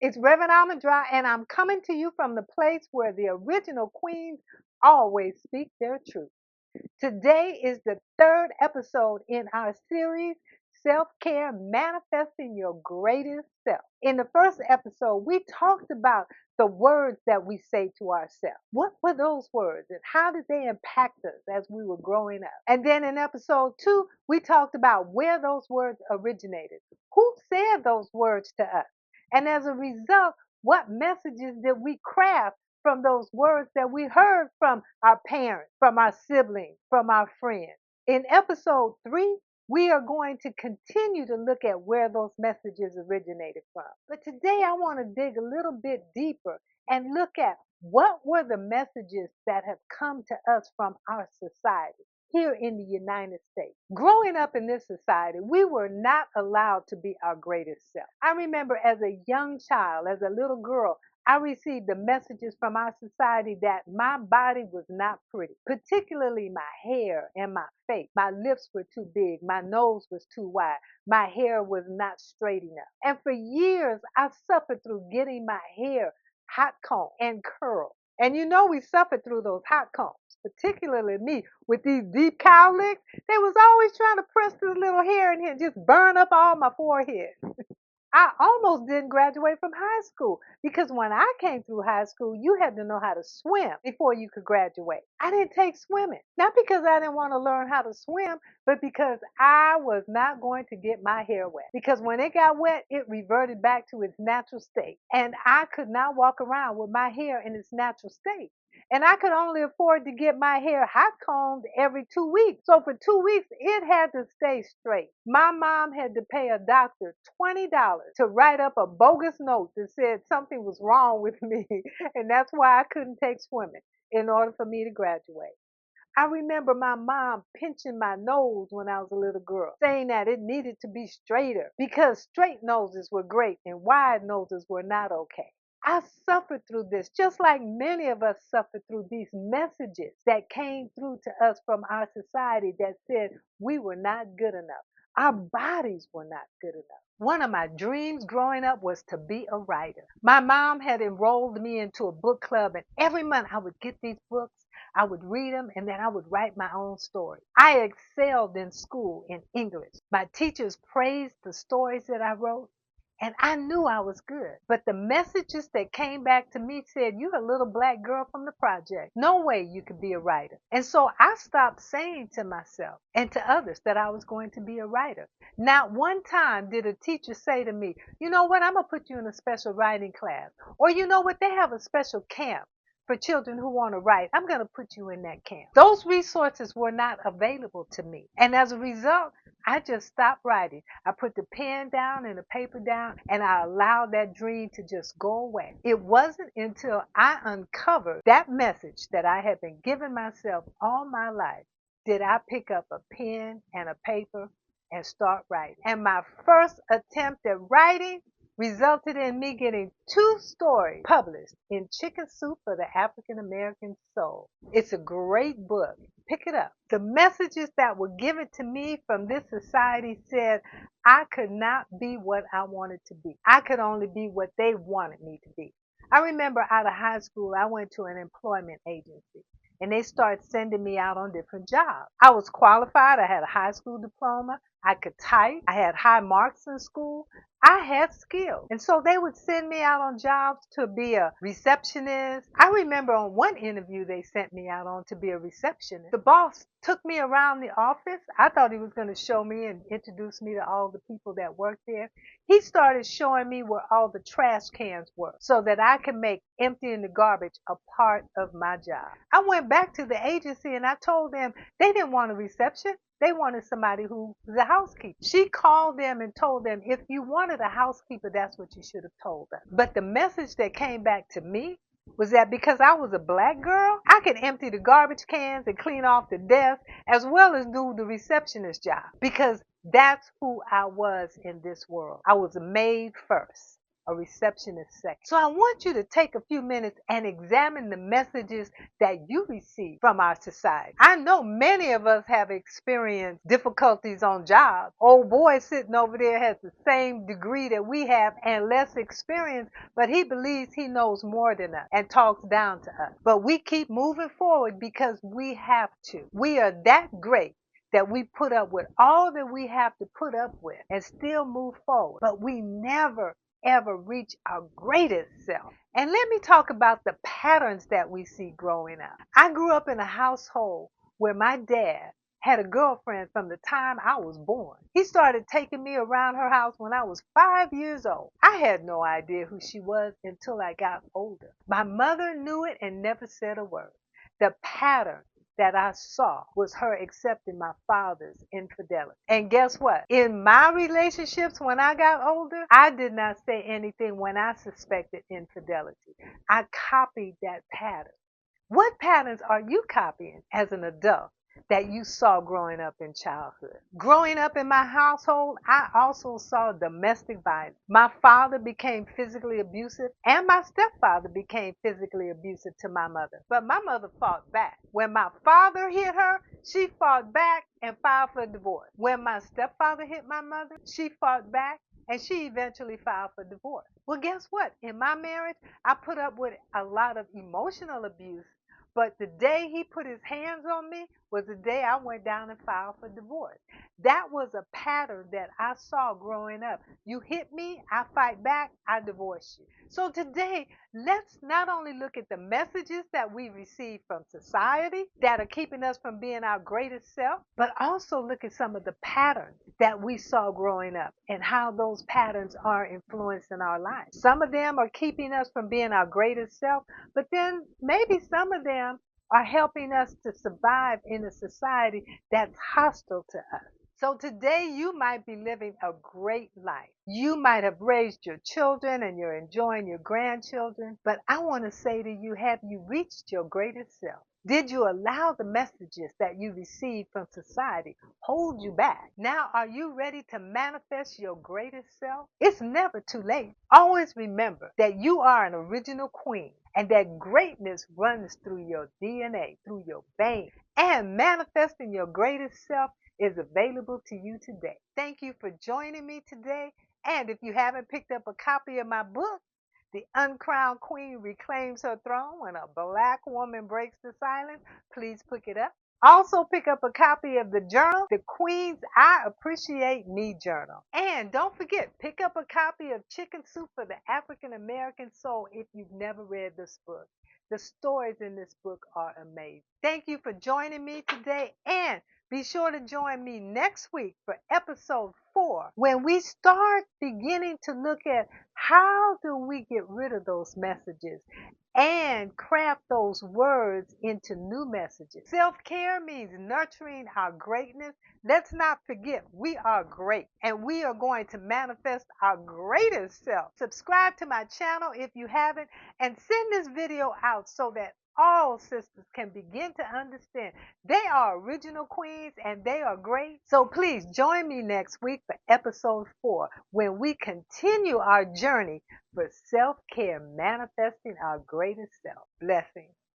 It's Reverend Ahmondra, and I'm coming to you from the place where the original queens always speak their truth. Today is the third episode in our series, Self Care Manifesting Your Greatest Self. In the first episode, we talked about the words that we say to ourselves. What were those words and how did they impact us as we were growing up? And then in episode 2, we talked about where those words originated. Who said those words to us? And as a result, what messages did we craft from those words that we heard from our parents, from our siblings, from our friends? In episode 3, we are going to continue to look at where those messages originated from. But today I want to dig a little bit deeper and look at what were the messages that have come to us from our society here in the United States. Growing up in this society, we were not allowed to be our greatest self. I remember as a young child, as a little girl, I received the messages from our society that my body was not pretty, particularly my hair and my face. My lips were too big, my nose was too wide, my hair was not straight enough. And for years, I suffered through getting my hair hot combed and curled. And you know we suffered through those hot combs, particularly me with these deep cowlicks. They was always trying to press this little hair in here and just burn up all my forehead. I almost didn't graduate from high school because when I came through high school, you had to know how to swim before you could graduate. I didn't take swimming, not because I didn't want to learn how to swim, but because I was not going to get my hair wet. Because when it got wet, it reverted back to its natural state. And I could not walk around with my hair in its natural state. And I could only afford to get my hair hot combed every 2 weeks. So for 2 weeks, it had to stay straight. My mom had to pay a doctor $20 to write up a bogus note that said something was wrong with me. And that's why I couldn't take swimming in order for me to graduate. I remember my mom pinching my nose when I was a little girl, saying that it needed to be straighter because straight noses were great and wide noses were not okay. I suffered through this, just like many of us suffered through these messages that came through to us from our society that said we were not good enough. Our bodies were not good enough. One of my dreams growing up was to be a writer. My mom had enrolled me into a book club, and every month I would get these books, I would read them, and then I would write my own story. I excelled in school in English. My teachers praised the stories that I wrote. And I knew I was good. But the messages that came back to me said, you're a little black girl from the project. No way you could be a writer. And so I stopped saying to myself and to others that I was going to be a writer. Not one time did a teacher say to me, you know what, I'm going to put you in a special writing class. Or you know what, they have a special camp for children who want to write. I'm going to put you in that camp. Those resources were not available to me. And as a result, I just stopped writing. I put the pen down and the paper down, and I allowed that dream to just go away. It wasn't until I uncovered that message that I had been giving myself all my life did I pick up a pen and a paper and start writing. And my first attempt at writing resulted in me getting 2 stories published in Chicken Soup for the African American Soul. It's a great book. Pick it up. The messages that were given to me from this society said I could not be what I wanted to be. I could only be what they wanted me to be. I remember out of high school, I went to an employment agency. And they started sending me out on different jobs. I was qualified. I had a high school diploma. I could type. I had high marks in school. I had skills. And so they would send me out on jobs to be a receptionist. I remember on one interview they sent me out on to be a receptionist. The boss took me around the office. I thought he was going to show me and introduce me to all the people that worked there. He started showing me where all the trash cans were so that I could make emptying the garbage a part of my job. I went back to the agency and I told them they didn't want a reception. They wanted somebody who was a housekeeper. She called them and told them, if you wanted a housekeeper, that's what you should have told them. But the message that came back to me was that because I was a black girl, I could empty the garbage cans and clean off the desk as well as do the receptionist job because that's who I was in this world. I was made first. a receptionist second. So I want you to take a few minutes and examine the messages that you receive from our society. I know many of us have experienced difficulties on jobs. Old boy sitting over there has the same degree that we have and less experience, but he believes he knows more than us and talks down to us. But we keep moving forward because we have to. We are that great that we put up with all that we have to put up with and still move forward. But we never ever reach our greatest self. And let me talk about the patterns that we see growing up. I grew up in a household where my dad had a girlfriend from the time I was born. He started taking me around her house when I was 5 years old. I had no idea who she was until I got older. My mother knew it and never said a word. The pattern that I saw was her accepting my father's infidelity. And guess what? In my relationships when I got older, I did not say anything when I suspected infidelity. I copied that pattern. What patterns are you copying as an adult that you saw growing up in childhood? Growing up in my household, I also saw domestic violence. My father became physically abusive and my stepfather became physically abusive to my mother. But my mother fought back. When my father hit her, she fought back and filed for divorce. When my stepfather hit my mother, she fought back and she eventually filed for divorce. Well, guess what? In my marriage, I put up with a lot of emotional abuse, but the day he put his hands on me was the day I went down and filed for divorce. That was a pattern that I saw growing up. You hit me, I fight back, I divorce you. So today, let's not only look at the messages that we receive from society that are keeping us from being our greatest self, but also look at some of the patterns that we saw growing up and how those patterns are influencing our lives. Some of them are keeping us from being our greatest self, but then maybe some of them are helping us to survive in a society that's hostile to us. So today you might be living a great life. You might have raised your children and you're enjoying your grandchildren. But I want to say to you, have you reached your greatest self? Did you allow the messages that you received from society hold you back? Now, are you ready to manifest your greatest self? It's never too late. Always remember that you are an original queen and that greatness runs through your DNA, through your veins. And manifesting your greatest self is available to you today. Thank you for joining me today. And if you haven't picked up a copy of my book, The Uncrowned Queen Reclaims Her Throne When a Black Woman Breaks the Silence, please pick it up. Also pick up a copy of the journal, The Queen's I Appreciate Me Journal. And don't forget, pick up a copy of Chicken Soup for the African American Soul if you've never read this book. The stories in this book are amazing. Thank you for joining me today, and be sure to join me next week for episode 4 when we start beginning to look at how do we get rid of those messages and craft those words into new messages. Self-care means nurturing our greatness. Let's not forget we are great and we are going to manifest our greatest self. Subscribe to my channel if you haven't and send this video out so that all sisters can begin to understand they are original queens and they are great. So please join me next week for episode 4 when we continue our journey for self-care, manifesting our greatest self. Blessings.